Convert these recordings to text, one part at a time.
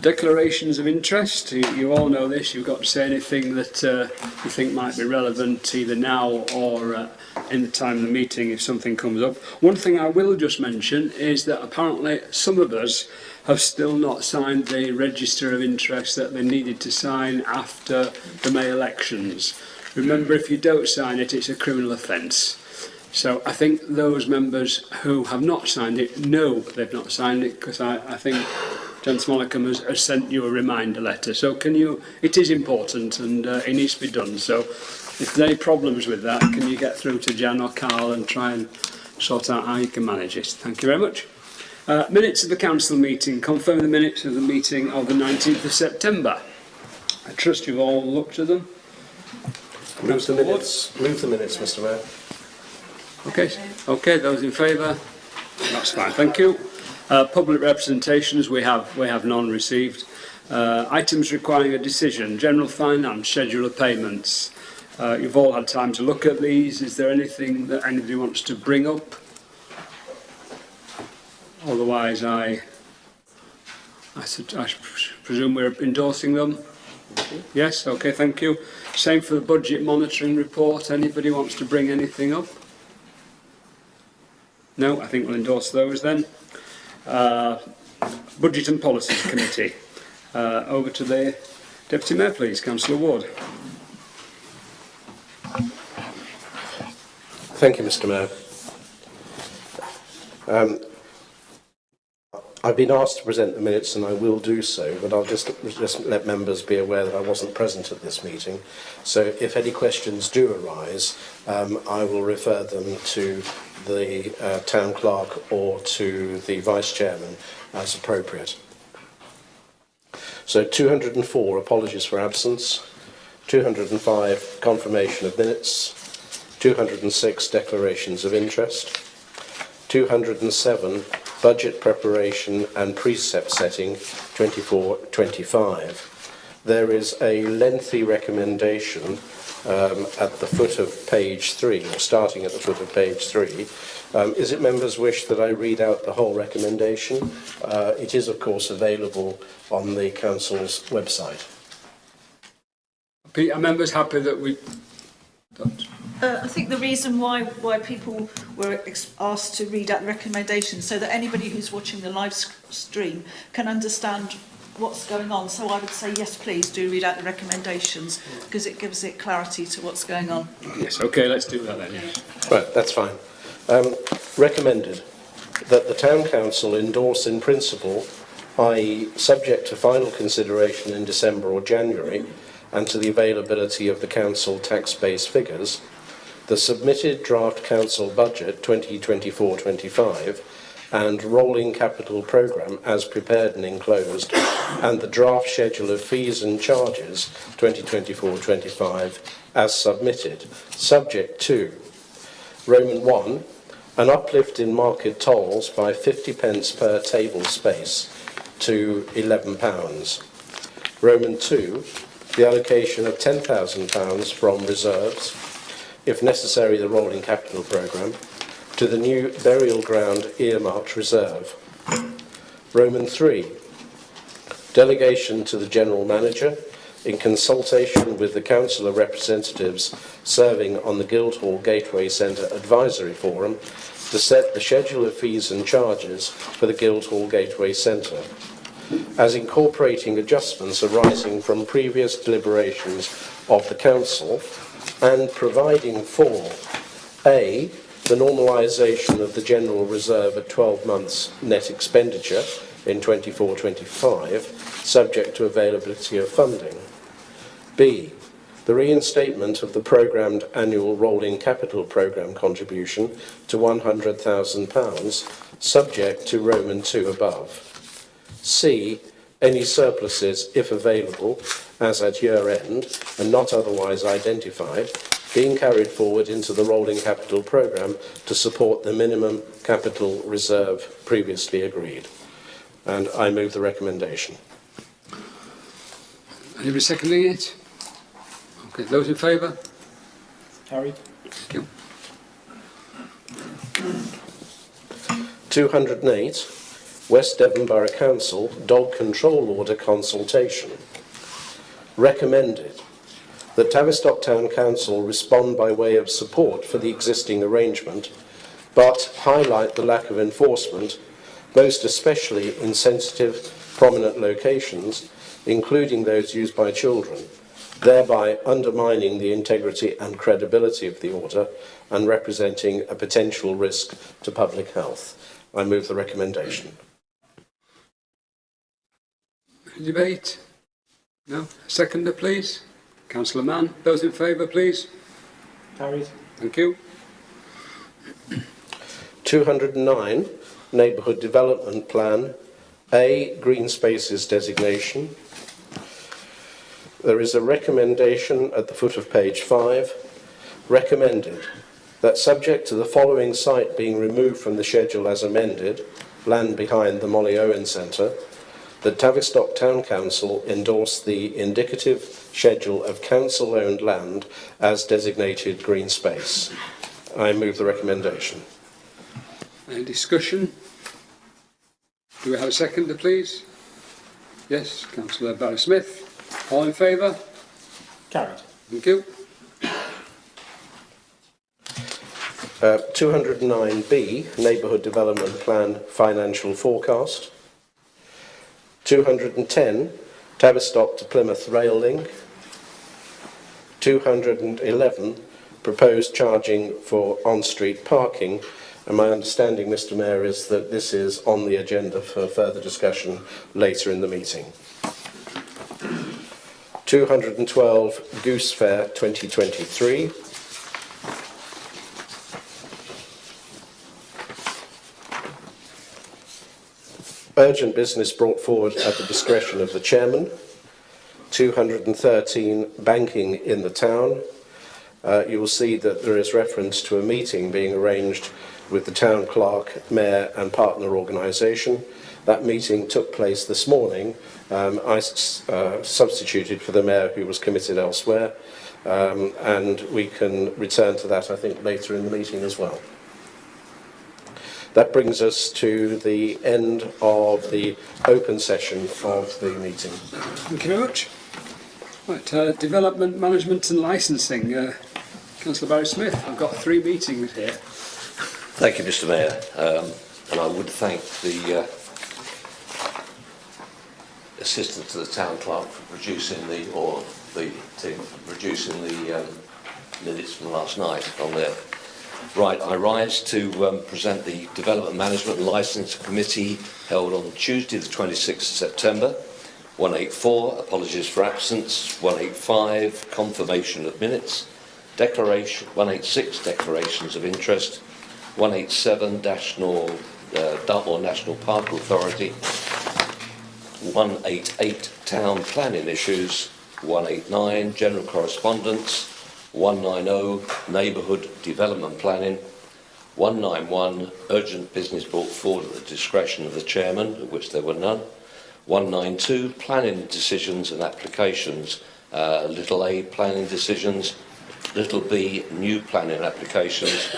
Declarations of interest. You all know this. You've got to say anything that you think might be relevant either now or in the time of the meeting if something comes up. One thing I will just mention is that apparently some of us have still not signed the register of interest that they needed to sign after the May elections. Remember, if you don't sign it, it's a criminal offence. So I think those members who have not signed it know they've not signed it, because I think Jan Smollicum has sent you a reminder letter. So can you, it is important and it needs to be done. So if there's any problems with that, can you get through to Jan or Carl and try and sort out how you can manage it? Thank you very much. Minutes of the council meeting. Confirm the minutes of the meeting of the 19th of September. I trust you've all looked at them. Move the minutes, Mr. Mayor. Okay, those in favour? That's fine, thank you. Public representations, we have none received. Items requiring a decision, general finance, schedule of payments. You've all had time to look at these. Is there anything that anybody wants to bring up? Otherwise, I presume we're endorsing them. Yes, okay, thank you. Same for the budget monitoring report. Anybody wants to bring anything up? No, I think we'll endorse those then. Budget and Policies Committee. Over to the Deputy Mayor, please, Councillor Ward. Thank you, Mr. Mayor. I've been asked to present the minutes and I will do so, but I'll just let members be aware that I wasn't present at this meeting. So if any questions do arise, I will refer them to the Town Clerk or to the Vice Chairman as appropriate. So 204 apologies for absence, 205 confirmation of minutes, 206 declarations of interest, 207 budget preparation and precept setting 24-25. There is a lengthy recommendation at the foot of page 3, or starting at the foot of page 3. Is it members' wish that I read out the whole recommendation? It is, of course, available on the Council's website. Are members happy that we... I think the reason why people were asked to read out the recommendations so that anybody who's watching the live stream can understand what's going on. So I would say yes, please do read out the recommendations, because it gives it clarity to what's going on. Yes, okay, let's do that then. Yes. Right, that's fine. Recommended that the Town Council endorse in principle, i.e. subject to final consideration in December or January, and to the availability of the Council tax base figures, the submitted draft Council budget 2024-25 and rolling capital programme as prepared and enclosed, and the draft schedule of fees and charges 2024-25 as submitted, subject to Roman 1, an uplift in market tolls by 50 pence per table space to £11. Roman 2, the allocation of £10,000 from reserves, if necessary the rolling capital programme, to the new burial ground earmarked reserve. Roman 3, delegation to the General Manager, in consultation with the councillor representatives serving on the Guildhall Gateway Centre Advisory Forum, to set the schedule of fees and charges for the Guildhall Gateway Centre, as incorporating adjustments arising from previous deliberations of the Council, and providing for A, the normalisation of the general reserve at 12 months net expenditure in 24-25, subject to availability of funding. B, the reinstatement of the programmed annual rolling capital programme contribution to £100,000, subject to Roman 2 above. C, any surpluses, if available, as at year end, and not otherwise identified, being carried forward into the rolling capital programme to support the minimum capital reserve previously agreed. And I move the recommendation. Anybody seconding it? Okay, those in favour? Carried. Thank you. 208, West Devon Borough Council dog control order consultation. Recommended that Tavistock Town Council respond by way of support for the existing arrangement, but highlight the lack of enforcement, most especially in sensitive, prominent locations, including those used by children, thereby undermining the integrity and credibility of the order and representing a potential risk to public health. I move the recommendation. Debate? No? Seconder, please. Councillor Mann. Those in favour, please. Carried. Thank you. 209, Neighbourhood Development Plan, A, Green Spaces designation. There is a recommendation at the foot of page 5, recommended that subject to the following site being removed from the schedule as amended, land behind the Molly Owen Centre, that Tavistock Town Council endorse the indicative schedule of council-owned land as designated green space. I move the recommendation. Any discussion? Do we have a seconder, please? Yes, Councillor Barry-Smith. All in favour? Carried. Thank you. 209B, Neighbourhood Development Plan Financial Forecast. 210, Tavistock to Plymouth Rail Link. 211, proposed charging for on-street parking. And my understanding, Mr. Mayor, is that this is on the agenda for further discussion later in the meeting. 212, Goose Fair 2023. Urgent business brought forward at the discretion of the chairman. 213, banking in the town. You will see that there is reference to a meeting being arranged with the town clerk, mayor and partner organisation. That meeting took place this morning. I substituted for the mayor who was committed elsewhere, and we can return to that, I think, later in the meeting as well. That brings us to the end of the open session of the meeting. Thank you very much. Right, development, management and licensing. Councillor Barry-Smith, I've got 3 meetings here. Thank you, Mr. Mayor, and I would thank the assistant to the town clerk for producing the minutes from last night on there. Right, I rise to present the Development Management and Licence Committee held on Tuesday the 26th of September. 184, apologies for absence. 185, confirmation of minutes. 186, declarations of interest. 187, Dartmoor National Park Authority. 188, town planning issues. 189, general correspondence. 190, neighbourhood development planning. 191, urgent business brought forward at the discretion of the chairman, of which there were none. 192, planning decisions and applications. Little a, planning decisions. Little b, new planning applications.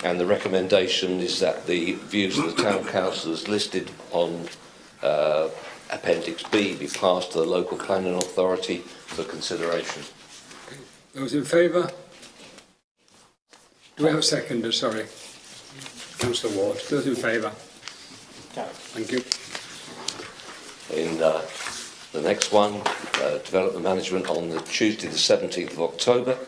And the recommendation is that the views of the town council as listed on Appendix B be passed to the local planning authority for consideration. Those in favour? Do we have a seconder? Sorry. Councillor Ward. Those in favour? Carried. Thank you. In the next one, development management on the Tuesday the 17th of October.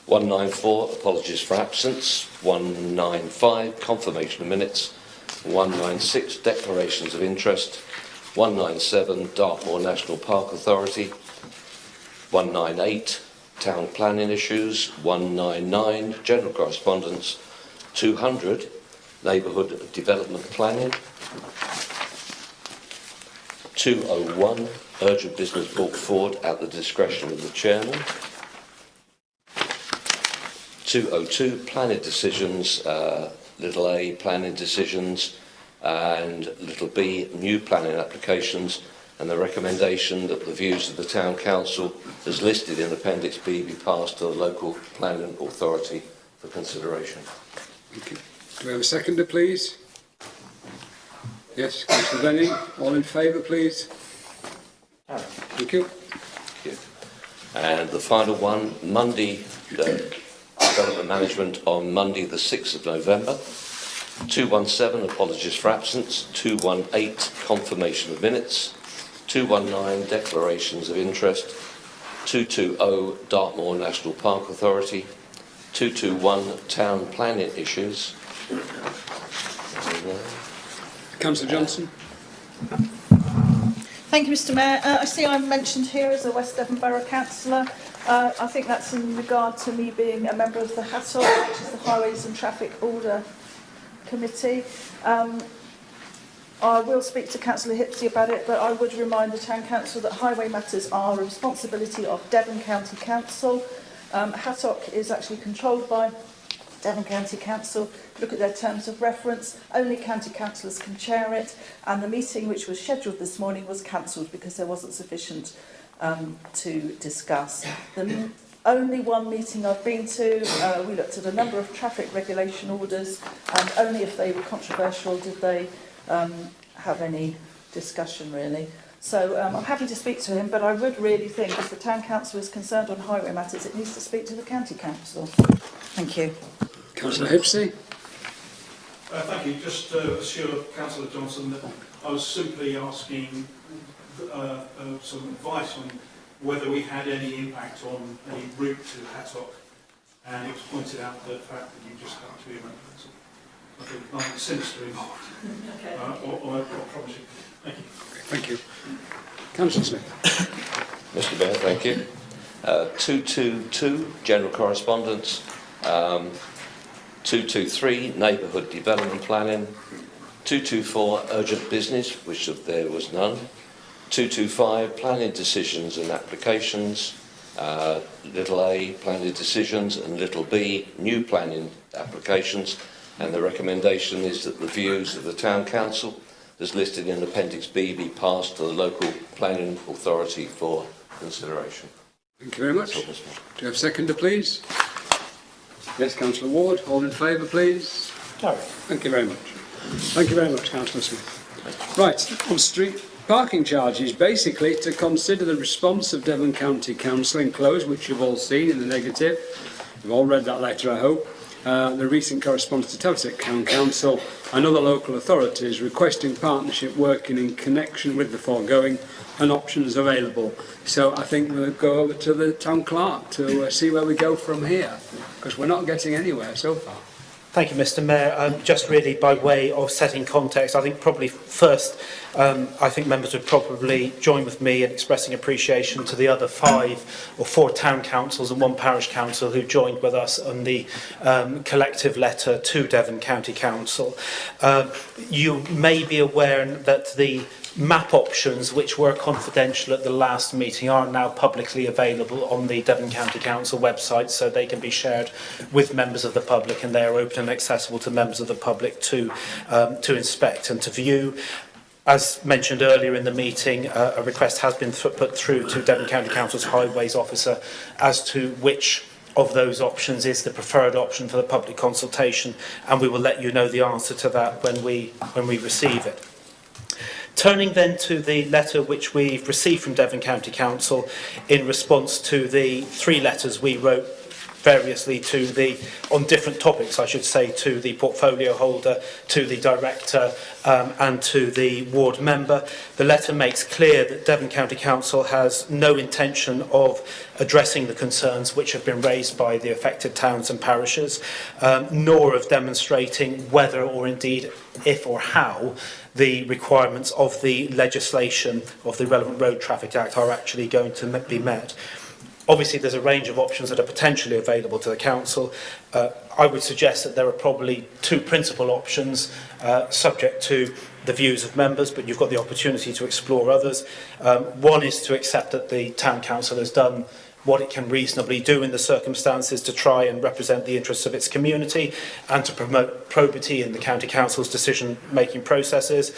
194, apologies for absence. 195, confirmation of minutes. 196, declarations of interest. 197, Dartmoor National Park Authority. 198, town planning issues. 199, general correspondence. 200, neighbourhood development planning. 201, urgent business brought forward at the discretion of the chairman. 202, planning decisions, little a, planning decisions, and little b, new planning applications, and the recommendation that the views of the town council as listed in Appendix B be passed to the local planning authority for consideration. Thank you. Do we have a seconder, please? Yes, Councillor Benny. All in favour, please? Carried. Thank you. Thank you. And the final one, Monday, Development Management on Monday the 6th of November. 217, apologies for absence. 218, confirmation of minutes. 219, declarations of interest. 220, Dartmoor National Park Authority. 221, town planning issues. Councillor Johnson. Thank you, Mr Mayor. I see I'm mentioned here as a West Devon Borough Councillor. I think that's in regard to me being a member of the HATOC, which is the Highways and Traffic Order Committee. I will speak to Councillor Hipsey about it, but I would remind the Town Council that highway matters are a responsibility of Devon County Council. HATOC is actually controlled by Devon County Council. Look at their terms of reference. Only county councillors can chair it, and the meeting which was scheduled this morning was cancelled because there wasn't sufficient to discuss. The only one meeting I've been to, we looked at a number of traffic regulation orders, and only if they were controversial did they have any discussion, really. So I'm happy to speak to him, but I would really think if the Town Council is concerned on highway matters, it needs to speak to the County Council. Thank you. Councillor Hipsey. Thank you. Just to assure Councillor Johnson that I was simply asking some advice on whether we had any impact on any route to HATOC, and it was pointed out the fact that you just have to be a member. I think nothing sinister involved. Okay. I promise you. Thank you. Thank you. Councillor Smith. Mr Mayor, thank you. 222, general correspondence. 223, neighbourhood development planning. 224, urgent business, which there was none. 225, planning decisions and applications. Little a, planning decisions, and little b, new planning applications. And the recommendation is that the views of the Town Council, as listed in Appendix B, be passed to the local planning authority for consideration. Thank you very much. Do you have a seconder, please? Yes, Councillor Ward. All in favour, please? Carried. Thank you very much. Thank you very much, Councillor Smith. Right, on street parking charges, basically to consider the response of Devon County Council enclosed, which you've all seen in the negative. You've all read that letter, I hope. The recent correspondence to Tavistock Town Council and other local authorities requesting partnership working in connection with the foregoing and options available. So I think we'll go over to the Town Clerk to see where we go from here, because we're not getting anywhere so far. Thank you, Mr Mayor. Just really by way of setting context, I think probably first, I think members would probably join with me in expressing appreciation to the other 5 or 4 town councils and 1 parish council who joined with us on the collective letter to Devon County Council. You may be aware that the map options, which were confidential at the last meeting, are now publicly available on the Devon County Council website, so they can be shared with members of the public, and they are open and accessible to members of the public to inspect and to view. As mentioned earlier in the meeting, a request has been put through to Devon County Council's Highways Officer as to which of those options is the preferred option for the public consultation, and we will let you know the answer to that when we receive it. Turning then to the letter which we've received from Devon County Council in response to the 3 letters we wrote variously on different topics, I should say, to the portfolio holder, to the director and to the ward member. The letter makes clear that Devon County Council has no intention of addressing the concerns which have been raised by the affected towns and parishes, nor of demonstrating whether or indeed if or how the requirements of the legislation of the relevant Road Traffic Act are actually going to be met. Obviously, there's a range of options that are potentially available to the council. I would suggest that there are probably 2 principal options subject to the views of members, but you've got the opportunity to explore others. One is to accept that the town council has done what it can reasonably do in the circumstances to try and represent the interests of its community and to promote probity in the county council's decision-making processes.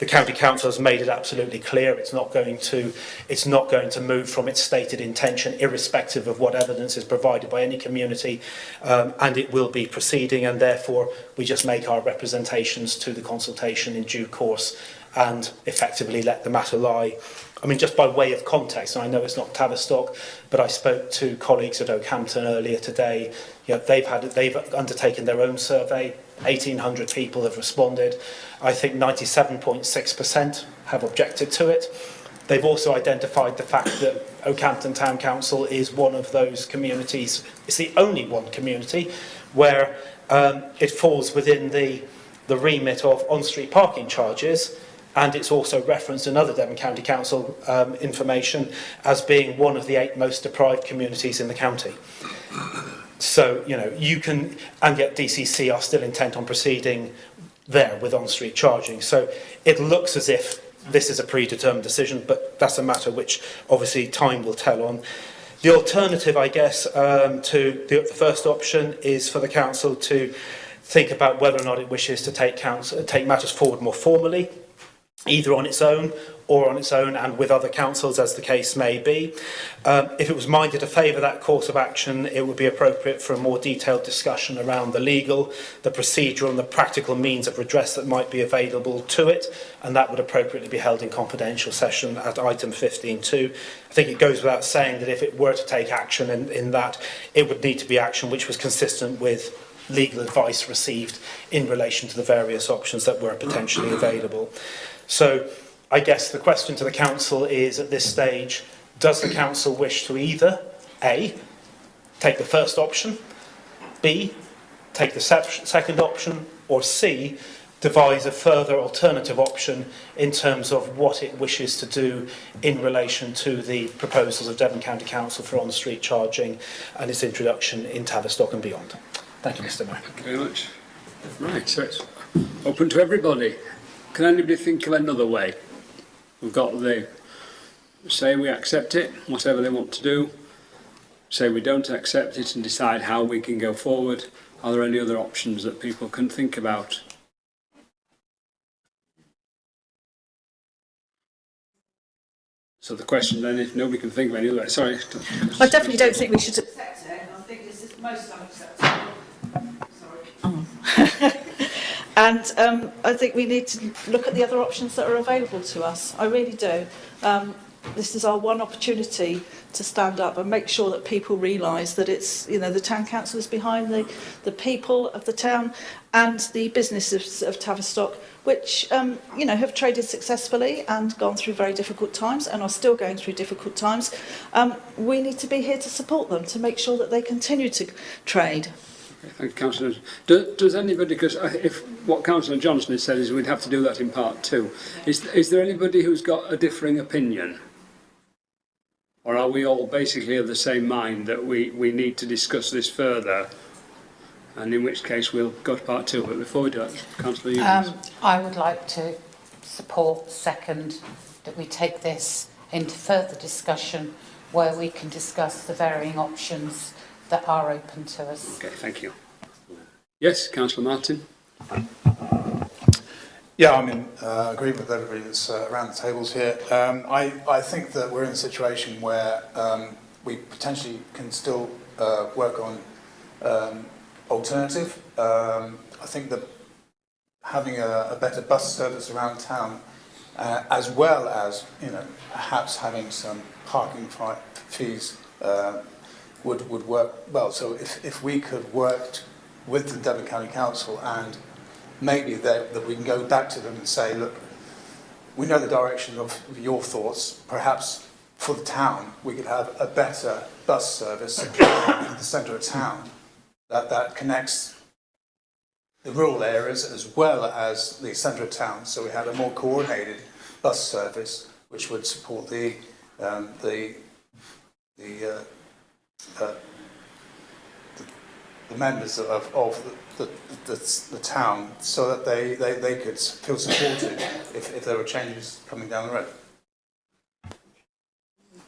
The County Council has made it absolutely clear it's not going to move from its stated intention, irrespective of what evidence is provided by any community, and it will be proceeding, and therefore we just make our representations to the consultation in due course and effectively let the matter lie. I mean, just by way of context, and I know it's not Tavistock, but I spoke to colleagues at Oakhampton earlier today. You know, they've undertaken their own survey. 1,800 people have responded. I think 97.6% have objected to it. They've also identified the fact that Oakhampton Town Council is one of those communities. It's the only one community where it falls within the remit of on-street parking charges. And it's also referenced in other Devon County Council information as being one of the 8 most deprived communities in the county. So, you know, you can, and yet DCC are still intent on proceeding there with on-street charging. So it looks as if this is a predetermined decision, but that's a matter which obviously time will tell on. The alternative, I guess, to the first option is for the council to think about whether or not it wishes to take matters forward more formally, either on its own and with other councils, as the case may be. If it was minded to favour that course of action, it would be appropriate for a more detailed discussion around the legal, the procedural and the practical means of redress that might be available to it, and that would appropriately be held in confidential session at item 15.2. I think it goes without saying that if it were to take action in that, it would need to be action which was consistent with legal advice received in relation to the various options that were potentially available. So I guess the question to the council is, at this stage, does the council wish to either A, take the first option, B, take the second option, or C, devise a further alternative option in terms of what it wishes to do in relation to the proposals of Devon County Council for on-street charging and its introduction in Tavistock and beyond. Thank you, Mr. Mayor. Thank you very much. Right, so it's open to everybody. Can anybody think of another way? We've got the say we accept it, whatever they want to do, say we don't accept it and decide how we can go forward. Are there any other options that people can think about? So the question then, if nobody can think of any other way, sorry. I definitely don't think we should accept it. I think this is most unacceptable. Sorry. And I think we need to look at the other options that are available to us. I really do. This is our one opportunity to stand up and make sure that people realise that it's, you know, the town council is behind the people of the town and the businesses of Tavistock, which, you know, have traded successfully and gone through very difficult times and are still going through difficult times. We need to be here to support them, to make sure that they continue to trade. Okay, thank you, Councillor. Does anybody, because if what Councillor Johnson has said is we'd have to do that in part 2, is there anybody who's got a differing opinion? Or are we all basically of the same mind that we need to discuss this further? And in which case we'll go to part 2. But before we do that, Councillor Ewens. I would like to support second that we take this into further discussion where we can discuss the varying options that are open to us. Okay, thank you. Yes, Councillor Martin. Yeah, I'm in agreement with everybody that's around the tables here. I think that we're in a situation where we potentially can still work on alternative. I think that having a better bus service around town, as well as, you know, perhaps having some parking fees would work well. So if we could work with the Devon County Council, and maybe that we can go back to them and say, look, we know the direction of your thoughts. Perhaps for the town, we could have a better bus service in the centre of town that connects the rural areas as well as the centre of town. So we had a more coordinated bus service, which would support the members of the town, so that they could feel supported if there were changes coming down the road.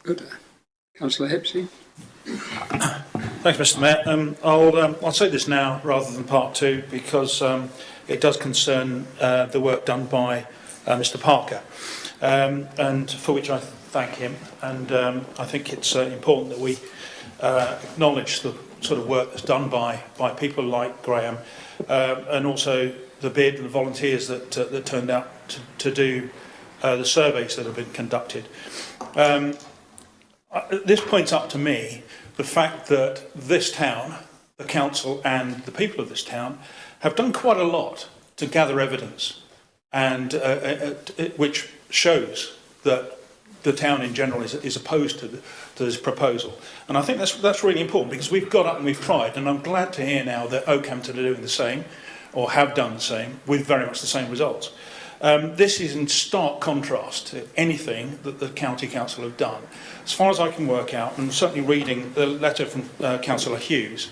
Good. Councillor Hipsey. Thanks, Mr. Mayor. I'll say this now rather than part 2 because it does concern the work done by Mr Parker, and for which I thank him. And I think it's important that we acknowledge the sort of work that's done by people like Graham, and also the bid and the volunteers that turned out to do the surveys that have been conducted. This points up to me the fact that this town, the council and the people of this town have done quite a lot to gather evidence, and which shows that the town in general is opposed to this proposal. And I think that's really important, because we've got up and we've tried, and I'm glad to hear now that Oakhampton are doing the same, or have done the same, with very much the same results. This is in stark contrast to anything that the County Council have done. As far as I can work out, and certainly reading the letter from Councillor Hughes,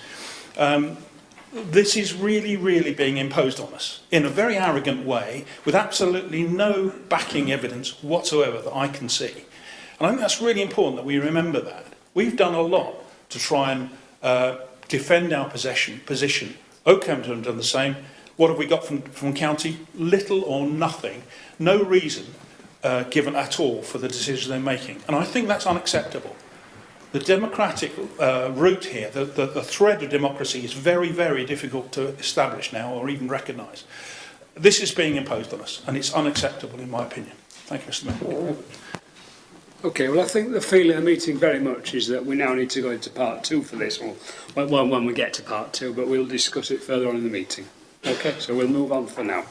this is really being imposed on us in a very arrogant way, with absolutely no backing evidence whatsoever that I can see. And I think that's really important that we remember that. We've done a lot to try and defend our position. Oakhampton have done the same. What have we got from county? Little or nothing. No reason given at all for the decisions they're making. And I think that's unacceptable. The democratic route here, the thread of democracy, is very difficult to establish now or even recognise. This is being imposed on us, and it's unacceptable in my opinion. Thank you, Mr Mayor. Okay, well, I think the feeling of the meeting very much is that we now need to go into part 2 for this, or well, when we get to part 2, but we'll discuss it further on in the meeting. Okay, so we'll move on for now.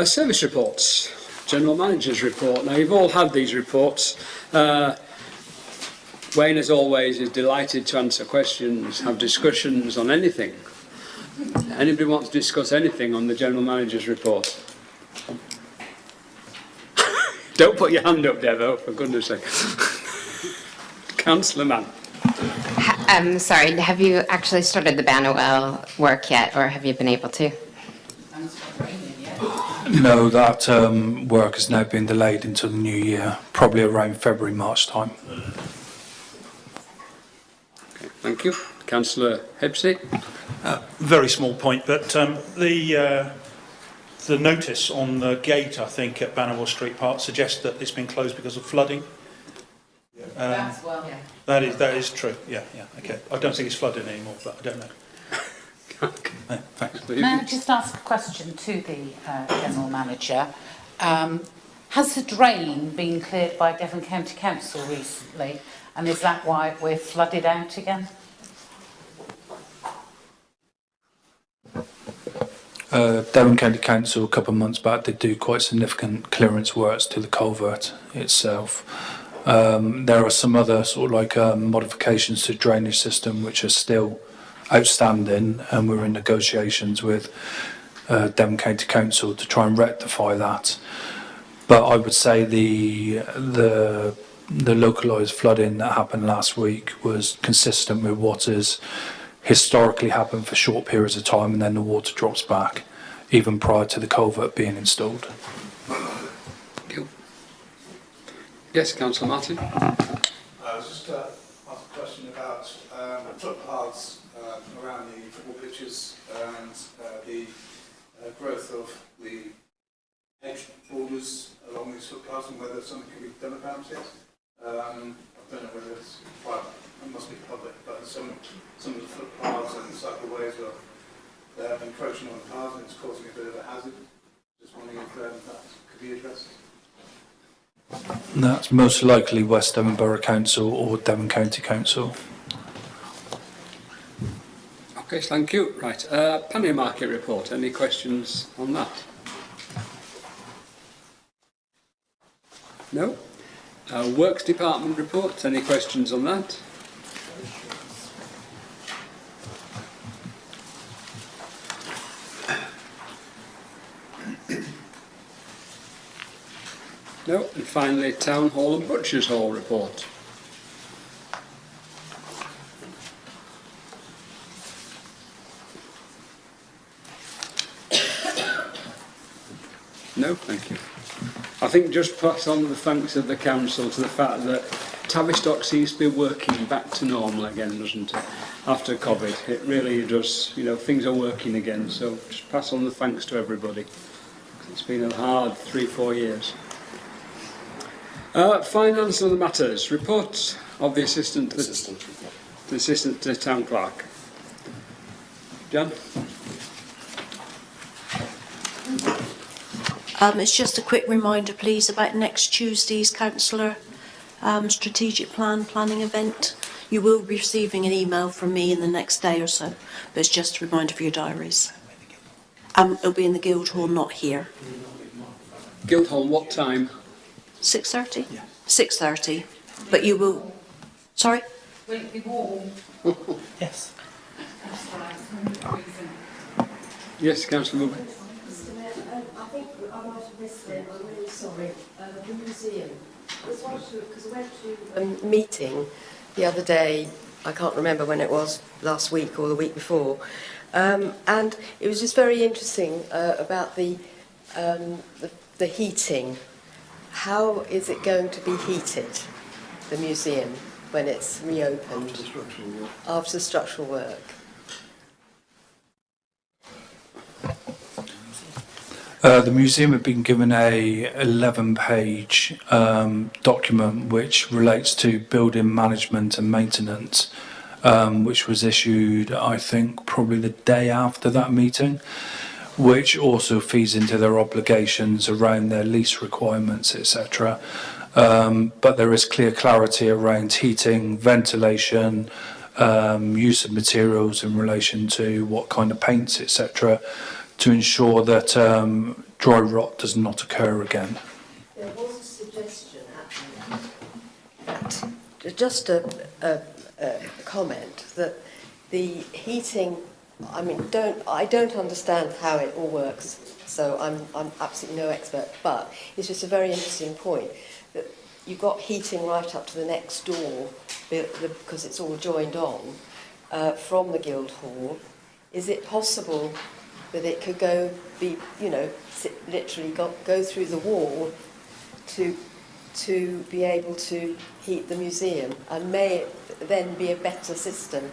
Service reports. General Manager's report. Now, you've all had these reports. Wayne, as always, is delighted to answer questions, have discussions on anything. Anybody want to discuss anything on the General Manager's report? Don't put your hand up, Devo, for goodness sake. Councillor Mann. Sorry, have you actually started the Bannerwell work yet, or have you been able to? No, that work has now been delayed until the new year, probably around February, March time. Okay, thank you. Councillor Hepsey. Very small point, but the notice on the gate, I think, at Bannerwell Street Park suggests that it's been closed because of flooding. That's well, yeah. That is true. Yeah. Okay. I don't think it's flooding anymore, but I don't know. Okay. Thanks. May I just ask a question to the General Manager? Has the drain been cleared by Devon County Council recently, and is that why we're flooded out again? Devon County Council a couple of months back did do quite significant clearance works to the culvert itself. There are some other sort of like modifications to the drainage system which are still outstanding, and we're in negotiations with Devon County Council to try and rectify that. But I would say the localised flooding that happened last week was consistent with what has historically happened for short periods of time, and then the water drops back, even prior to the culvert being installed. Thank you. Yes, Councillor Martin. Just ask a question about footpaths around the football pitches and the growth of the hedge borders along these footpaths, and whether something can be done about it. I don't know whether it's private, it must be public, but some of the footpaths and cycleways are encroaching on cars and it's causing a bit of a hazard. Just wondering if that could be addressed. That's most likely West Devon Borough Council or Devon County Council. Okay, thank you. Right, Pannier Market report. Any questions on that? No? Works Department report. Any questions on that? No? And finally, Town Hall and Butchers Hall report. No, thank you. I think just pass on the thanks of the council to the fact that Tavistock seems to be working back to normal again, doesn't it? after COVID. It really does, you know, things are working again. So just pass on the thanks to everybody. It's been a hard 3-4 years. Finance and other matters. Report of the assistant to the town clerk. Jan? It's just a quick reminder, please, about next Tuesday's councillor strategic planning event. You will be receiving an email from me in the next day or so, but it's just a reminder for your diaries. It'll be in the Guildhall, not here. Guildhall, what time? 6:30? 6:30. But you will... Sorry? Will it be warm? Yes. Yes, Councillor Murphy. I think I might have missed it. I'm really sorry. The museum. Because I went to a meeting the other day. I can't remember when it was, last week or the week before, and it was just very interesting about the heating. How is it going to be heated, the museum, when it's reopened? After structural work. The museum have been given a 11-page document which relates to building management and maintenance, which was issued, I think, probably the day after that meeting, which also feeds into their obligations around their lease requirements, etc. But there is clear clarity around heating, ventilation, use of materials in relation to what kind of paints, etc., to ensure that dry rot does not occur again. There was a suggestion actually that just a comment that the heating. I mean, I don't understand how it all works, so I'm absolutely no expert. But it's just a very interesting point that you've got heating right up to the next door because it's all joined on from the Guildhall. Is it possible that it could literally go through the wall to be able to heat the museum, and may it then be a better system?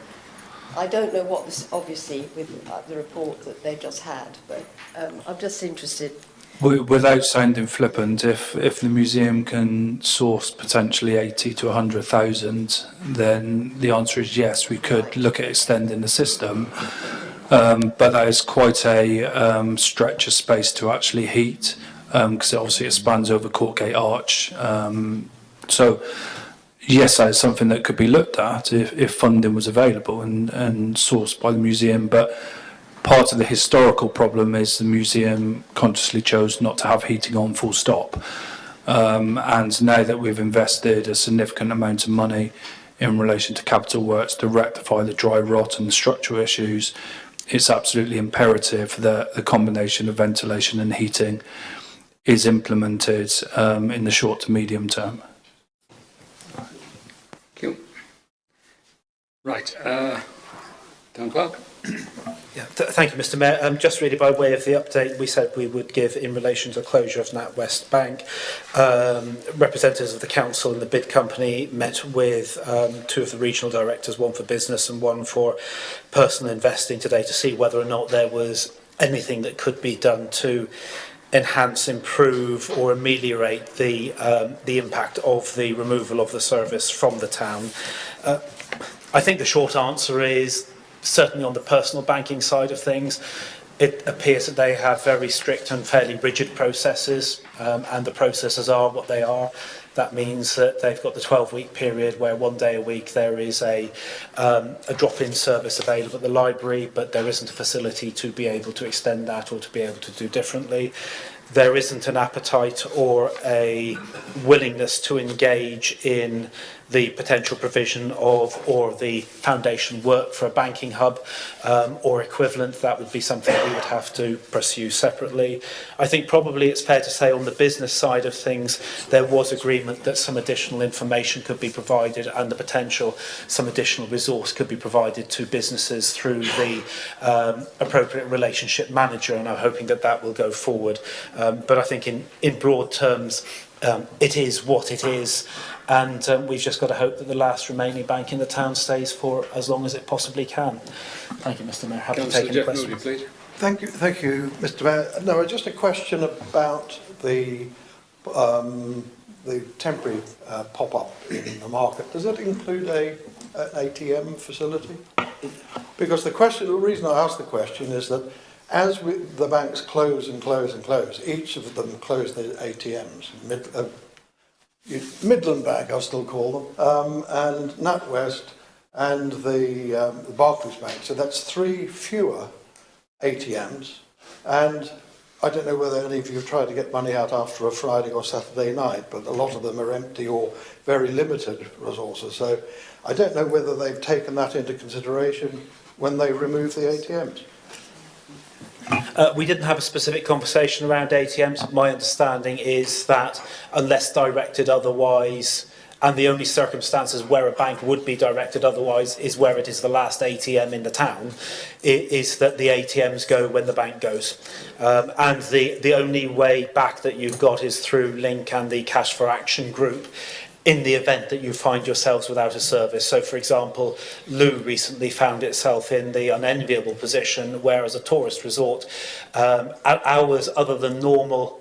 I don't know what this, obviously, with the report that they've just had, but I'm just interested. Without sounding flippant, if the museum can source potentially 80 to 100,000, then the answer is yes, we could look at extending the system. But that is quite a stretch of space to actually heat, because obviously it spans over Courtgate Arch. So yes, that is something that could be looked at if funding was available and sourced by the museum. But part of the historical problem is the museum consciously chose not to have heating on, full stop. And now that we've invested a significant amount of money in relation to capital works to rectify the dry rot and the structural issues, it's absolutely imperative that the combination of ventilation and heating is implemented in the short to medium term. Thank you. Right, Town Clerk. Yeah, thank you, Mr. Mayor. Just really by way of the update we said we would give in relation to the closure of NatWest Bank, representatives of the council and the bid company met with two of the regional directors, one for business and one for personal investing today, to see whether or not there was anything that could be done to enhance, improve or ameliorate the impact of the removal of the service from the town. I think the short answer is certainly on the personal banking side of things, it appears that they have very strict and fairly rigid processes, and the processes are what they are. That means that they've got the 12-week period where 1 day a week there is a drop-in service available at the library, but there isn't a facility to be able to extend that or to be able to do differently. There isn't an appetite or a willingness to engage in the potential provision of or the foundation work for a banking hub or equivalent. That would be something we would have to pursue separately. I think probably it's fair to say on the business side of things there was agreement that some additional information could be provided and the potential some additional resource could be provided to businesses through the appropriate relationship manager, and I'm hoping that that will go forward. But I think in broad terms it is what it is, and we've just got to hope that the last remaining bank in the town stays for as long as it possibly can. Thank you, Mr Mayor. Happy to take any questions. Thank you, Mr Mayor. No, just a question about the temporary pop-up in the market. Does it include an ATM facility? Because the reason I ask the question is that as the banks close and close and close, each of them close their ATMs. Midland Bank, I'll still call them, and NatWest and the Barclays Bank. So that's 3 fewer ATMs. And I don't know whether any of you have tried to get money out after a Friday or Saturday night, but a lot of them are empty or very limited resources. So I don't know whether they've taken that into consideration when they remove the ATMs. We didn't have a specific conversation around ATMs. My understanding is that unless directed otherwise, and the only circumstances where a bank would be directed otherwise is where it is the last ATM in the town, is that the ATMs go when the bank goes. And the only way back that you've got is through Link and the Cash for Action group, in the event that you find yourselves without a service. So, for example, Lou recently found itself in the unenviable position where, as a tourist resort, at hours other than normal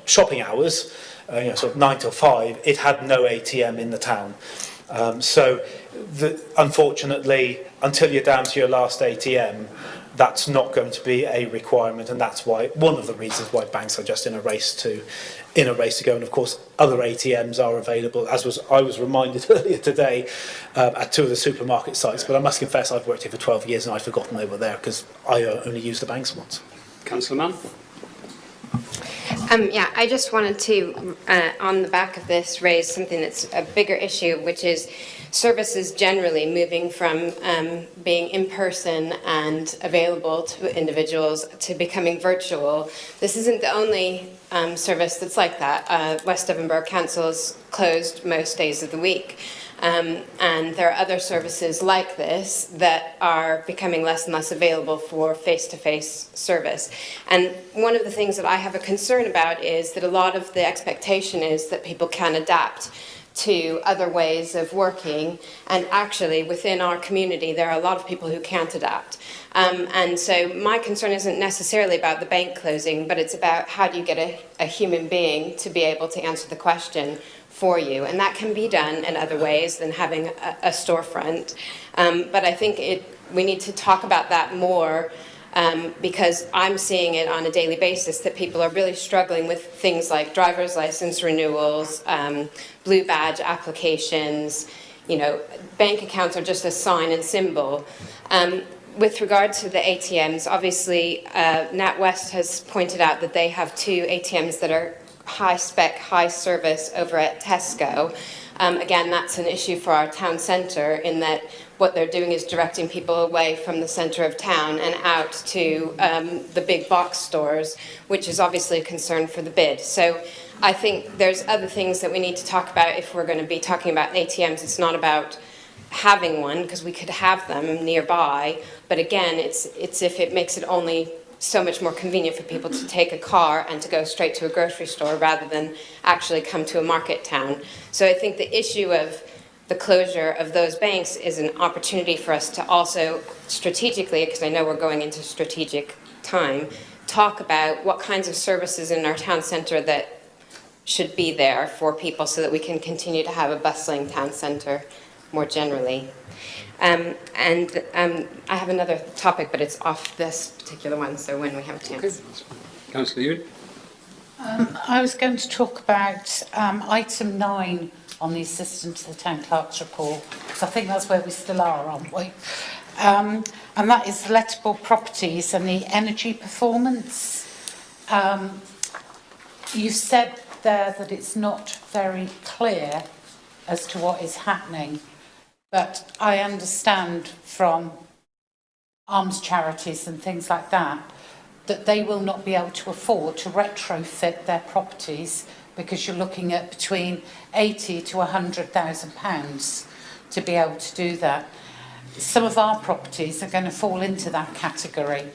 shopping hours, sort of 9 till 5, it had no ATM in the town. Unfortunately, until you're down to your last ATM, that's not going to be a requirement, and that's why one of the reasons why banks are just in a race to go. And of course, other ATMs are available, as I was reminded earlier today, at 2 of the supermarket sites. But I must confess, I've worked here for 12 years and I'd forgotten they were there because I only use the banks once. Councillor Mann. Yeah, I just wanted to, on the back of this, raise something that's a bigger issue, which is services generally moving from being in person and available to individuals to becoming virtual. This isn't the only service that's like that. West Devon Borough Council is closed most days of the week. And there are other services like this that are becoming less and less available for face-to-face service. And one of the things that I have a concern about is that a lot of the expectation is that people can adapt to other ways of working, and actually within our community there are a lot of people who can't adapt. And so my concern isn't necessarily about the bank closing, but it's about how do you get a human being to be able to answer the question for you, and that can be done in other ways than having a storefront. But I think we need to talk about that more, because I'm seeing it on a daily basis that people are really struggling with things like driver's license renewals, blue badge applications. Bank accounts are just a sign and symbol. With regard to the ATMs, obviously NatWest has pointed out that they have 2 ATMs that are high spec, high service over at Tesco. Again, that's an issue for our town centre, in that what they're doing is directing people away from the centre of town and out to the big box stores, which is obviously a concern for the bid. So I think there's other things that we need to talk about if we're going to be talking about ATMs. It's not about having one, because we could have them nearby, but again, it's if it makes it only so much more convenient for people to take a car and to go straight to a grocery store rather than actually come to a market town. So I think the issue of the closure of those banks is an opportunity for us to also strategically, because I know we're going into strategic time, talk about what kinds of services in our town centre that should be there for people so that we can continue to have a bustling town centre more generally. I have another topic, but it's off this particular one, so when we have a chance. Okay. Councillor Ewing. I was going to talk about item 9 on the assistant to the town clerk's report, because I think that's where we still are, aren't we? And that is the lettable properties and the energy performance. You said there that it's not very clear as to what is happening, but I understand from arms charities and things like that that they will not be able to afford to retrofit their properties, because you're looking at between 80 to 100,000 pounds to be able to do that. Some of our properties are going to fall into that category.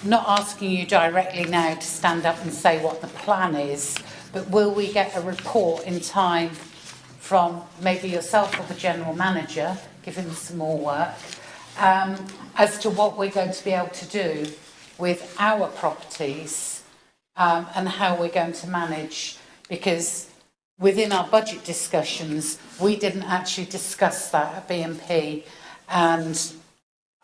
not asking you directly now to stand up and say what the plan is, but will we get a report in time from maybe yourself or the General Manager, giving them some more work, as to what we're going to be able to do with our properties and how we're going to manage? Because within our budget discussions, we didn't actually discuss that at BNP, and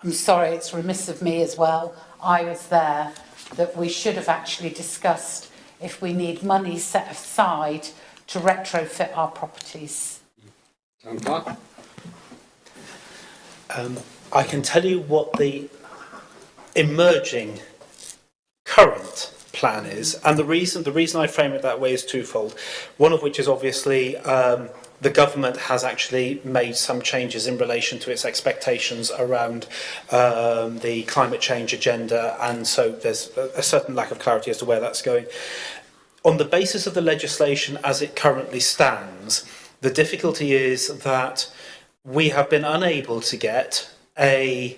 I'm sorry, it's remiss of me as well, I was there, that we should have actually discussed if we need money set aside to retrofit our properties. I can tell you what the emerging current plan is, and the reason I frame it that way is twofold. One of which is obviously the government has actually made some changes in relation to its expectations around the climate change agenda, and so there's a certain lack of clarity as to where that's going. On the basis of the legislation as it currently stands, the difficulty is that we have been unable to get a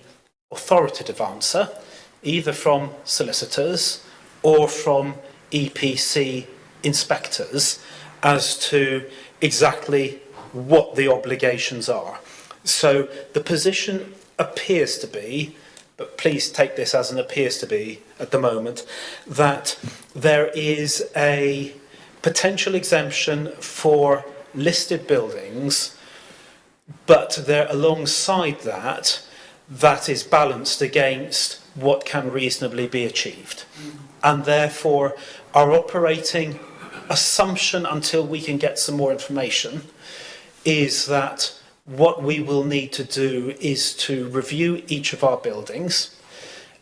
authoritative answer, either from solicitors or from EPC inspectors, as to exactly what the obligations are. So the position appears to be, but please take this as an appears to be at the moment, that there is a potential exemption for listed buildings, but there alongside that, that is balanced against what can reasonably be achieved. And therefore, our operating assumption until we can get some more information is that what we will need to do is to review each of our buildings,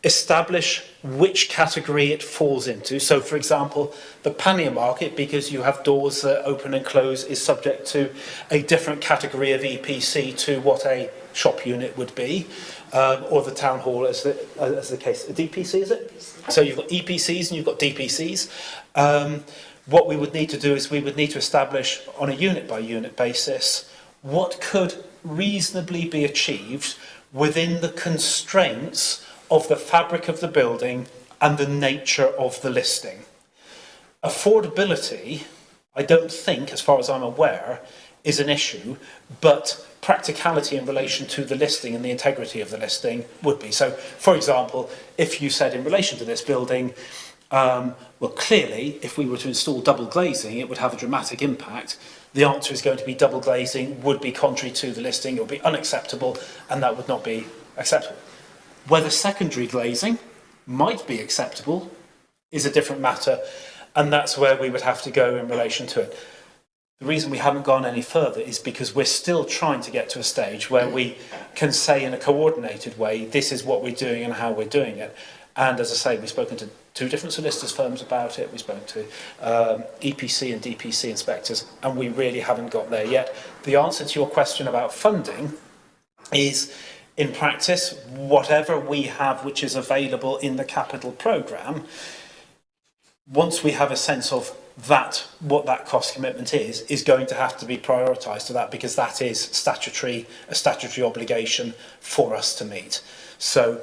establish which category it falls into. So, for example, the pannier market, because you have doors that open and close, is subject to a different category of EPC to what a shop unit would be, or the town hall, as the case. A DPC, is it? So you've got EPCs and you've got DPCs. What we would need to do is we would need to establish on a unit-by-unit basis what could reasonably be achieved within the constraints of the fabric of the building and the nature of the listing. Affordability, I don't think, as far as I'm aware, is an issue, but practicality in relation to the listing and the integrity of the listing would be. So, for example, if you said in relation to this building, well, clearly, if we were to install double glazing, it would have a dramatic impact. The answer is going to be double glazing would be contrary to the listing, it would be unacceptable, and that would not be acceptable. Whether secondary glazing might be acceptable is a different matter, and that's where we would have to go in relation to it. The reason we haven't gone any further is because we're still trying to get to a stage where we can say in a coordinated way, this is what we're doing and how we're doing it. And as I say, we've spoken to 2 different solicitors firms about it. We spoke to EPC and DPC inspectors, and we really haven't got there yet. The answer to your question about funding is, in practice, whatever we have which is available in the capital programme, once we have a sense of that, what that cost commitment is going to have to be prioritised to that, because that is a statutory obligation for us to meet. So,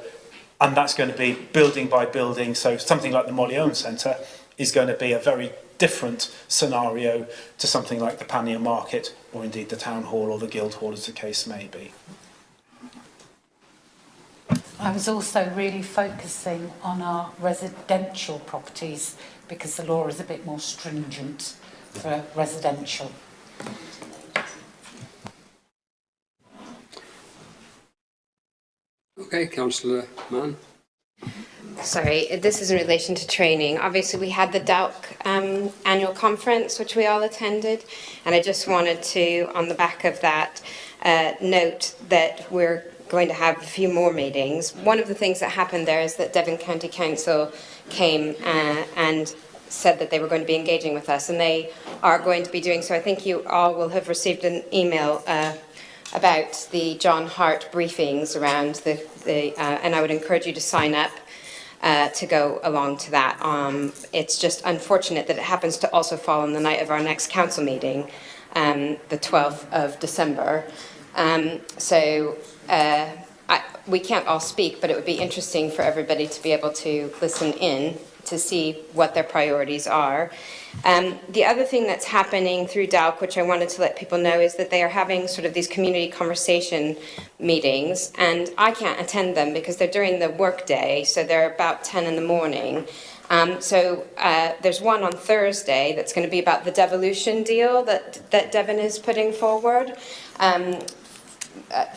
and that's going to be building by building. So something like the Molly-Owen Centre is going to be a very different scenario to something like the Pannier Market, or indeed the Town Hall or the Guildhall, as the case may be. I was also really focusing on our residential properties because the law is a bit more stringent for residential. Okay, Councillor Mann. Sorry, this is in relation to training. Obviously, we had the DALC annual conference, which we all attended, and I just wanted to, on the back of that, note that we're going to have a few more meetings. One of the things that happened there is that Devon County Council came and said that they were going to be engaging with us, and they are going to be doing so. I think you all will have received an email about the John Hart briefings around and I would encourage you to sign up to go along to that. It's just unfortunate that it happens to also fall on the night of our next council meeting, the 12th of December. we can't all speak, but it would be interesting for everybody to be able to listen in to see what their priorities are. The other thing that's happening through DALC, which I wanted to let people know, is that they are having sort of these community conversation meetings, and I can't attend them because they're during the workday, so they're about 10 in the morning. There's one on Thursday that's going to be about the devolution deal that Devon is putting forward,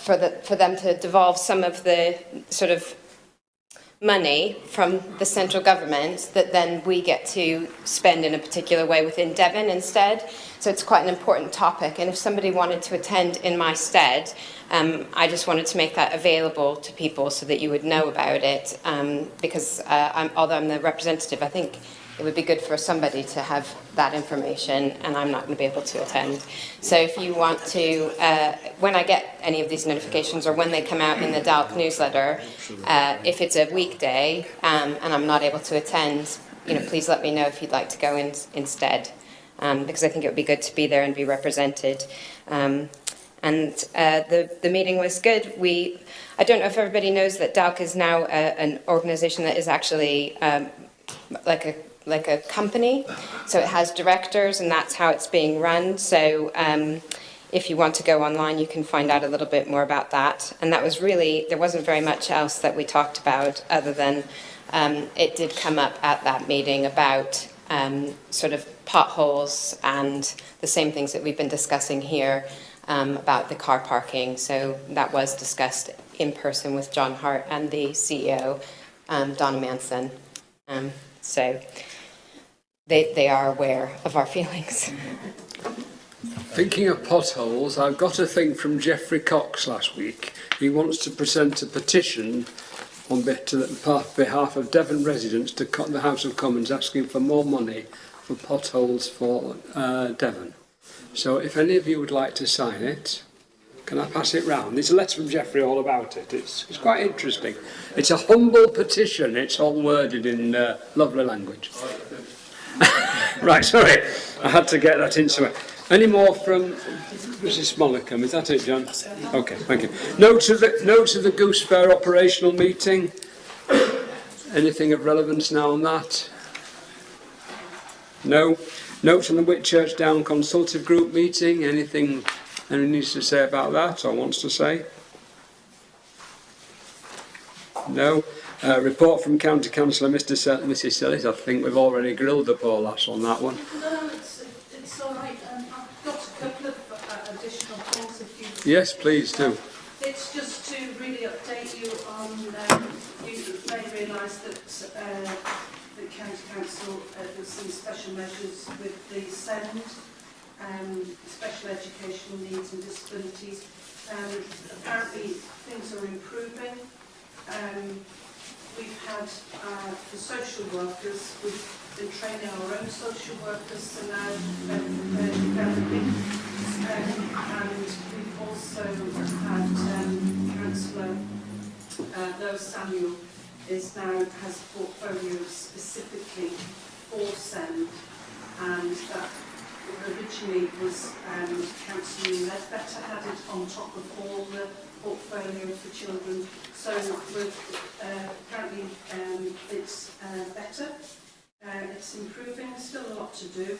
for them to devolve some of the sort of money from the central government that then we get to spend in a particular way within Devon instead. So it's quite an important topic, and if somebody wanted to attend in my stead, I just wanted to make that available to people so that you would know about it, because although I'm the representative, I think it would be good for somebody to have that information, and I'm not going to be able to attend. So if you want to, when I get any of these notifications or when they come out in the DALC newsletter, if it's a weekday and I'm not able to attend, please let me know if you'd like to go in instead, because I think it would be good to be there and be represented. The meeting was good. I don't know if everybody knows that DALC is now an organisation that is actually like a company, so it has directors, and that's how it's being run. So if you want to go online, you can find out a little bit more about that. And that was really, there wasn't very much else that we talked about other than it did come up at that meeting about sort of potholes and the same things that we've been discussing here about the car parking. So that was discussed in person with John Hart and the CEO, Donna Manson. So they are aware of our feelings. Thinking of potholes, I've got a thing from Geoffrey Cox last week. He wants to present a petition on behalf of Devon residents to the House of Commons, asking for more money for potholes for Devon. So if any of you would like to sign it, can I pass it round? There's a letter from Geoffrey all about it. It's quite interesting. It's a humble petition. It's all worded in lovely language. Right, sorry. I had to get that into it. Any more from Mrs. Smollicum? Is that it, John? Okay, thank you. Notes of the Goose Fair operational meeting. Anything of relevance now on that? No. Notes on the Whitchurch Down Consultative Group meeting. Anything anyone needs to say about that or wants to say? No. Report from County Councillor Mrs. Sillis. I think we've already grilled the poor lass on that one. No, it's all right. I've got a couple of additional things if you... Yes, please do. It's just to really update you on, you may realise that the County Council has some special measures with the SEND, special educational needs and disabilities. Apparently things are improving. We've had the social workers, we've been training our own social workers, so now they're developing. And we've also had Councillor Lois Samuel has a portfolio specifically for SEND, and that originally was Councillor Ledbetter had it on top of all the portfolio for children. So apparently it's better, it's improving, still a lot to do.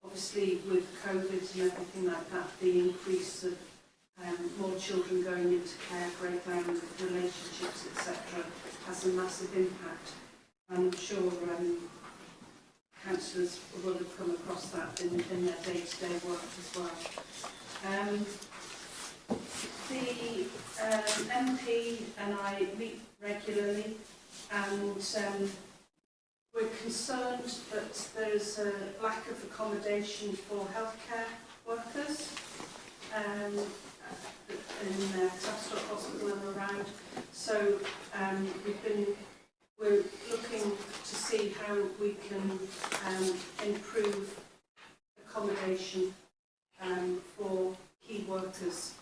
Obviously with COVID and everything like that, the increase of more children going into care, breakdown relationships, etc. has a massive impact. I'm sure councillors will have come across that in their day-to-day work as well. The MP and I meet regularly, and we're concerned that there's a lack of accommodation for healthcare workers in Tavistock Hospital and around. So we're looking to see how we can improve accommodation for key workers.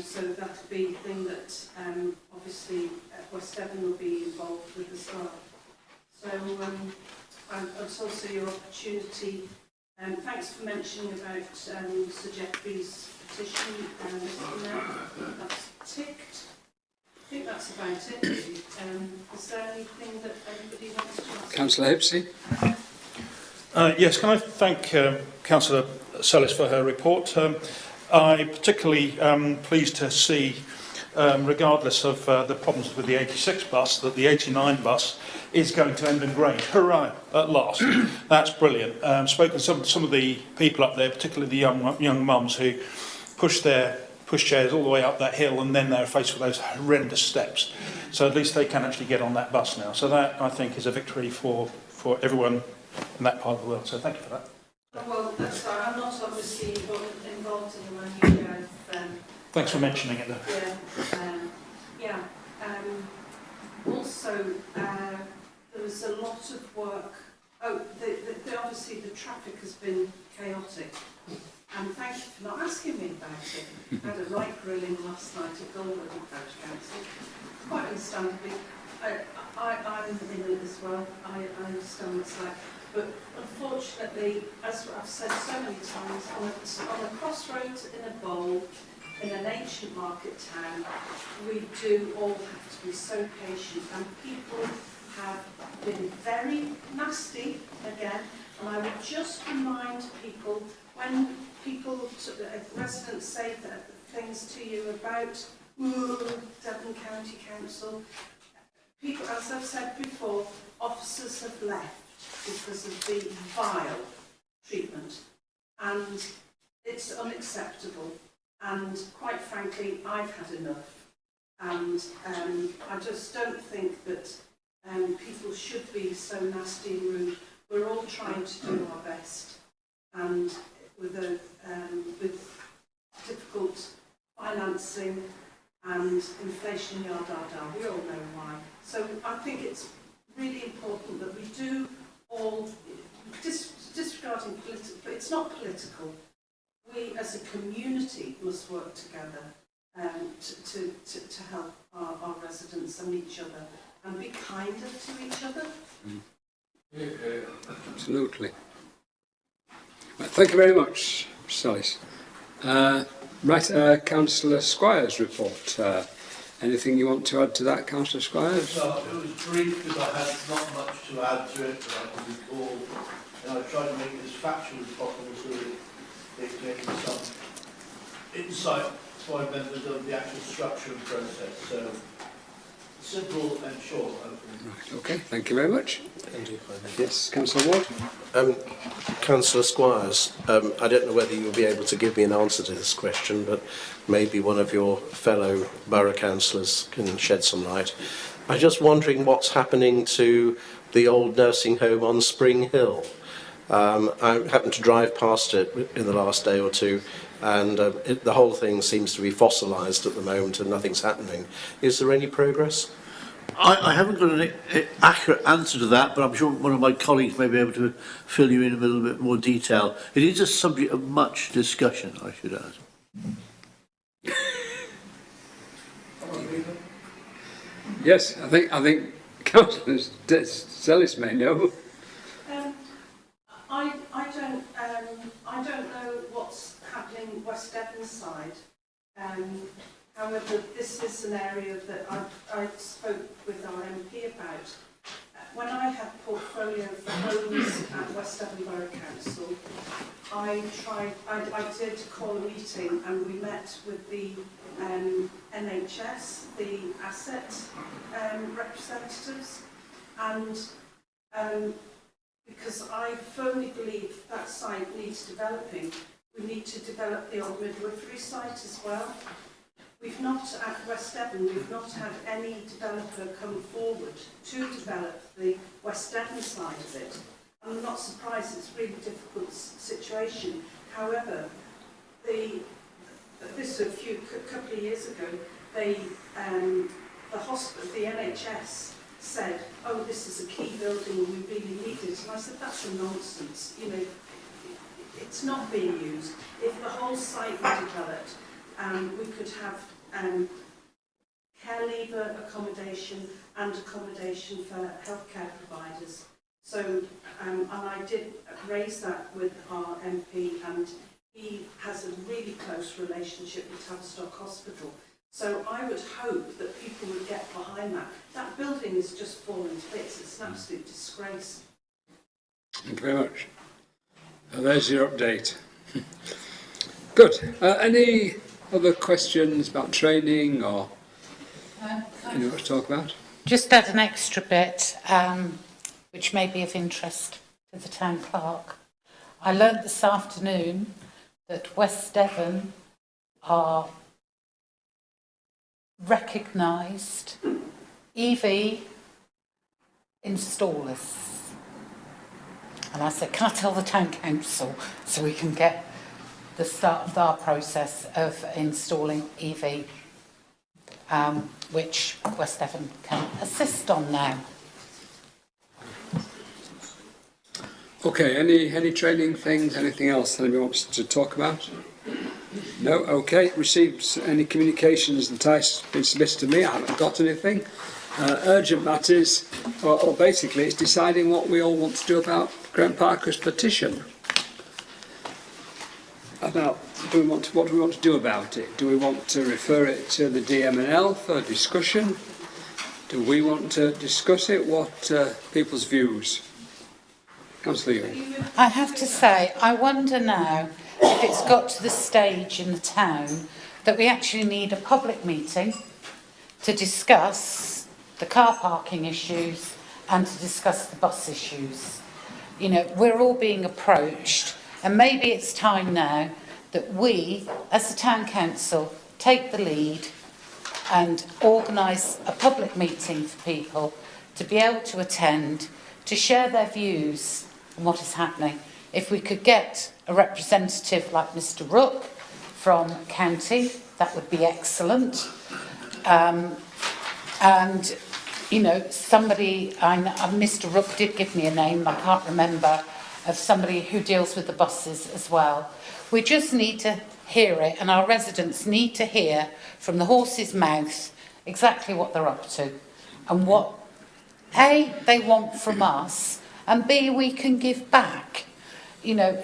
So that would be a thing that obviously West Devon will be involved with as well. So it's also your opportunity. Thanks for mentioning about Sir Jeffrey's petition. That's ticked. think that's about it, really. Is there anything that anybody wants to ask? Councillor Hipsey? Yes, can I thank Councillor Sellis for her report. I'm particularly pleased to see, regardless of the problems with the 86 bus, that the 89 bus is going to Emden Grange. Hurrah, at last. That's brilliant. Spoken to some of the people up there, particularly the young mums who push chairs all the way up that hill, and then they're faced with those horrendous steps. So at least they can actually get on that bus now. So that, I think, is a victory for everyone in that part of the world. So thank you for that. Well, that's sorry, I'm not obviously involved in the money. Thanks for mentioning it, though. Also, there was a lot of work. Oh, obviously the traffic has been chaotic. And thank you for not asking me about it. I had a right grilling last night at Goldwood Parish Council. Quite understandably. I'm in it as well. I understand what's like. But unfortunately, as I've said so many times, on a crossroads in a bowl, in an ancient market town, we do all have to be so patient. And people have been very nasty again. And I would just remind people, when residents say things to you about Devon County Council, people, as I've said before, officers have left because of the vile treatment, and it's unacceptable. And quite frankly, I've had enough, and I just don't think that people should be so nasty and rude. We're all trying to do our best, and with difficult financing and inflation, yada yada, we all know why. So I think it's really important that we do all, disregarding political, but it's not political. We as a community must work together to help our residents and each other, and be kinder to each other. Absolutely. Right, thank you very much, Sellis. Councillor Squires' report. Anything you want to add to that, Councillor Squires? No, it was brief because I had not much to add to it, but I can recall, and I tried to make it as factual as possible so that it gave some insight for members of the actual structure and process. So, simple and short, hopefully. Right, okay, thank you very much. Yes, Councillor Ward? Councillor Squires, I don't know whether you'll be able to give me an answer to this question, but maybe one of your fellow borough councillors can shed some light. I'm just wondering what's happening to the old nursing home on Spring Hill. I happened to drive past it in the last day or two, and the whole thing seems to be fossilised at the moment and nothing's happening. Is there any progress? I haven't got an accurate answer to that, but I'm sure one of my colleagues may be able to fill you in a little bit more detail. It is a subject of much discussion, I should add. Yes, I think Councillor Sellis may know. I don't know what's happening West Devon side. However, this is an area that I spoke with our MP about. When I had portfolio for homes at West Devon Borough Council, I did call a meeting, and we met with the NHS, the asset representatives, and because I firmly believe that site needs developing, we need to develop the old midwifery site as well. We've not, at West Devon, we've not had any developer come forward to develop the West Devon side of it. I'm not surprised, it's a really difficult situation. However, this a couple of years ago, the hospital, the NHS said, oh, this is a key building and we really need it. And I said, that's a nonsense. You know, it's not being used. If the whole site were developed, we could have care leaver accommodation and accommodation for healthcare providers. So, and I did raise that with our MP, and he has a really close relationship with Tavistock Hospital. So I would hope that people would get behind that. That building is just falling to bits. It's an absolute disgrace. Thank you very much. There's your update. Good. Any other questions about training or anything to talk about? Just add an extra bit, which may be of interest to the town clerk. I learnt this afternoon that West Devon are recognised EV installers. And I said, can I tell the town council so we can get the start of our process of installing EV, which West Devon can assist on now. Okay, any training things, anything else anybody wants to talk about? No? Okay. Received any communications that has been submitted to me? I haven't got anything. Urgent matters, or basically it's deciding what we all want to do about Graham Parker's petition. About, what do we want to do about it? Do we want to refer it to the DMNL for discussion? Do we want to discuss it? What people's views? Councillor Ewing. I have to say, I wonder now if it's got to the stage in the town that we actually need a public meeting to discuss the car parking issues and to discuss the bus issues. You know, we're all being approached, and maybe it's time now that we, as the town council, take the lead and organise a public meeting for people to be able to attend, to share their views on what is happening. If we could get a representative like Mr. Rook from County, that would be excellent. And, you know, somebody, Mr. Rook did give me a name, I can't remember, of somebody who deals with the buses as well. We just need to hear it, and our residents need to hear from the horse's mouth exactly what they're up to and what, A, they want from us, and B, we can give back. You know,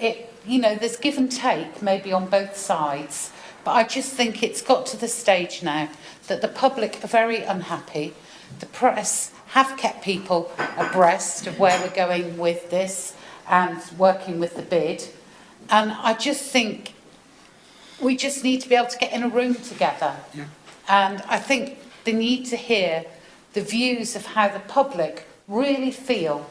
there's give and take maybe on both sides, but I just think it's got to the stage now that the public are very unhappy. The press have kept people abreast of where we're going with this and working with the bid. And I just think we just need to be able to get in a room together. Yeah. And I think they need to hear the views of how the public really feel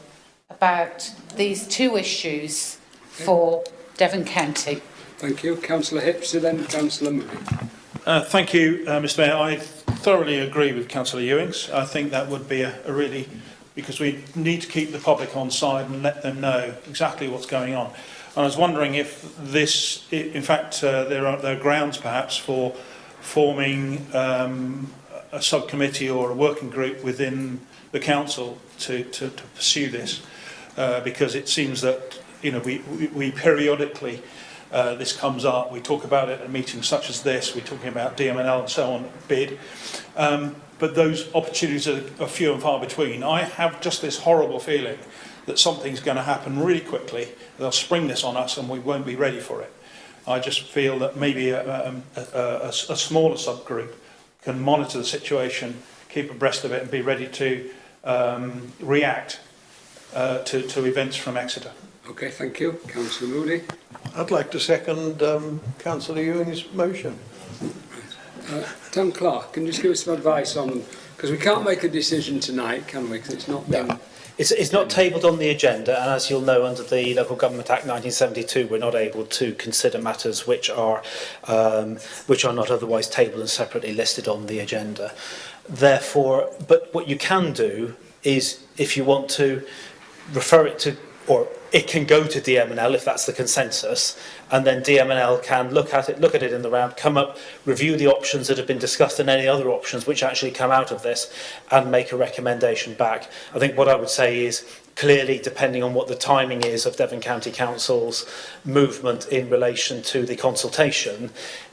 about these two issues for Devon County. Thank you. Councillor Hipster, then Councillor Moody. Thank you, Mr Mayor. I thoroughly agree with Councillor Ewings. I think that would be a really, because we need to keep the public on side and let them know exactly what's going on. And I was wondering if this, in fact, there are grounds perhaps for forming a subcommittee or a working group within the council to pursue this, because it seems that, you know, we periodically this comes up. We talk about it at meetings such as this. We're talking about DMNL and so on, bid. But those opportunities are few and far between. I have just this horrible feeling that something's going to happen really quickly. They'll spring this on us and we won't be ready for it. I just feel that maybe a smaller subgroup can monitor the situation, keep abreast of it and be ready to react to events from Exeter. Okay, thank you. Councillor Moody. I'd like to second Councillor Ewing's motion. Town Clerk, can you just give us some advice on, because we can't make a decision tonight, can we? Because it's not been... No. It's not tabled on the agenda, and as you'll know, under the Local Government Act 1972, we're not able to consider matters which are not otherwise tabled and separately listed on the agenda. Therefore, but what you can do is, if you want to refer it to, or it can go to DMNL if that's the consensus, and then DMNL can look at it in the round, come up, review the options that have been discussed and any other options which actually come out of this, and make a recommendation back. I think what I would say is, clearly, depending on what the timing is of Devon County Council's movement in relation to the consultation,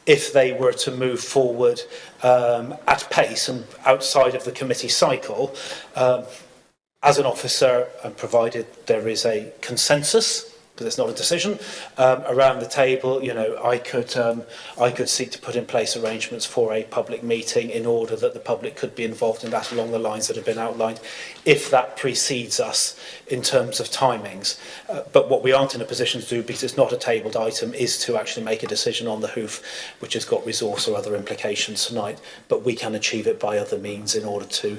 if they were to move forward at pace and outside of the committee cycle, as an officer, and provided there is a consensus because it's not a decision. Around the table, you know, I could seek to put in place arrangements for a public meeting in order that the public could be involved in that along the lines that have been outlined, if that precedes us in terms of timings. But what we aren't in a position to do, because it's not a tabled item, is to actually make a decision on the hoof, which has got resource or other implications tonight. But we can achieve it by other means in order to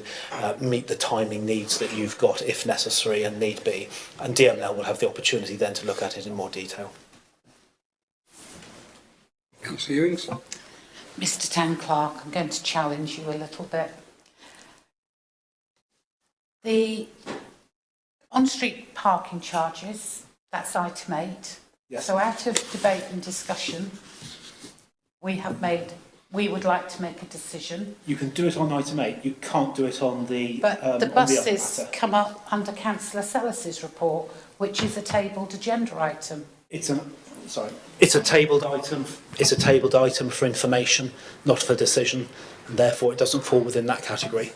meet the timing needs that you've got, if necessary and need be. And DML will have the opportunity then to look at it in more detail. Councillor Ewings. Mr Town Clerk, I'm going to challenge you a little bit. The on-street parking charges, that's item 8. Yes. So out of debate and discussion, we would like to make a decision. You can do it on item 8. You can't do it on the But the on the buses other matter. come up under Councillor Sellis's report, which is a tabled agenda item. It's a tabled item. It's a tabled item for information, not for decision, and therefore it doesn't fall within that category.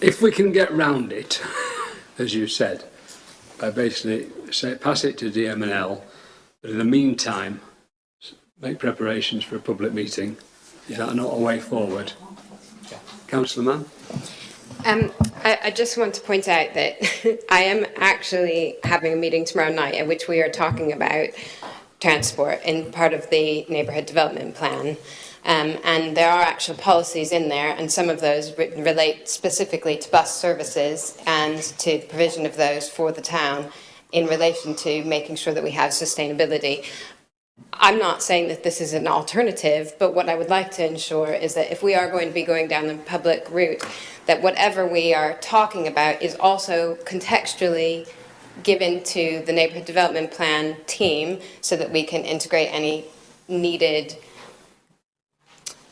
If we can get round it, as you said, by basically pass it to DML, but in the meantime, make preparations for a public meeting, is that not a way forward? Yeah. Councillor Mann? I just want to point out that I am actually having a meeting tomorrow night at which we are talking about transport in part of the neighbourhood development plan. And there are actual policies in there, and some of those relate specifically to bus services and to the provision of those for the town in relation to making sure that we have sustainability. I'm not saying that this is an alternative, but what I would like to ensure is that if we are going to be going down the public route, that whatever we are talking about is also contextually given to the neighbourhood development plan team so that we can integrate any needed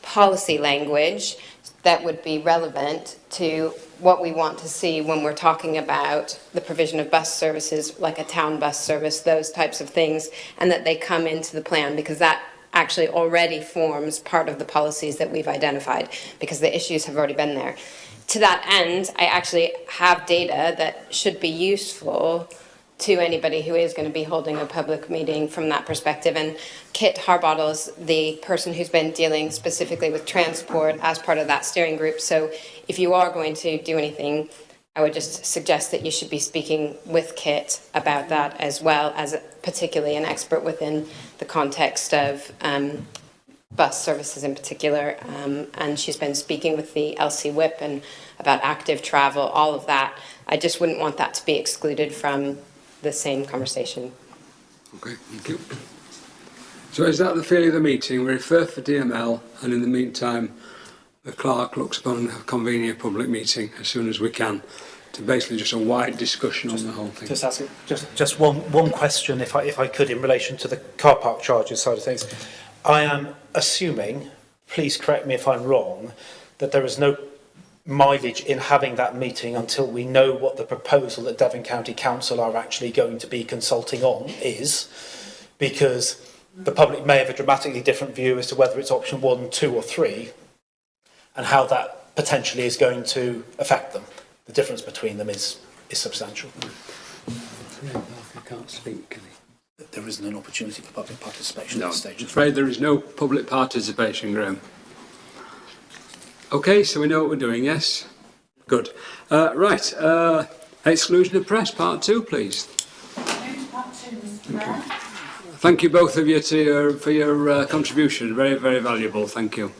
policy language that would be relevant to what we want to see when we're talking about the provision of bus services, like a town bus service, those types of things, and that they come into the plan, because that actually already forms part of the policies that we've identified, because the issues have already been there. To that end, I actually have data that should be useful to anybody who is going to be holding a public meeting from that perspective. And Kit Harbottle is the person who's been dealing specifically with transport as part of that steering group. So if you are going to do anything, I would just suggest that you should be speaking with Kit about that, as well as particularly an expert within the context of bus services in particular. And she's been speaking with the LC Whip and about active travel, all of that. I just wouldn't want that to be excluded from the same conversation. Okay, thank you. So is that the feeling of the meeting? We refer for DML, and in the meantime, the clerk looks upon convening a public meeting as soon as we can, to basically just a wide discussion on the whole thing. Just one question, if I could, in relation to the car park charges side of things. I am assuming, please correct me if I'm wrong, that there is no mileage in having that meeting until we know what the proposal that Devon County Council are actually going to be consulting on is, because the public may have a dramatically different view as to whether it's option 1, 2 or 3, and how that potentially is going to affect them. The difference between them is substantial. I can't speak, can he? There isn't an opportunity for public participation at this stage. I'm afraid there is no public participation, Graham. Okay, so we know what we're doing, yes? Good. Right, exclusion of press, part 2, please. Thank you both of you for your contribution. Very, very valuable. Thank you.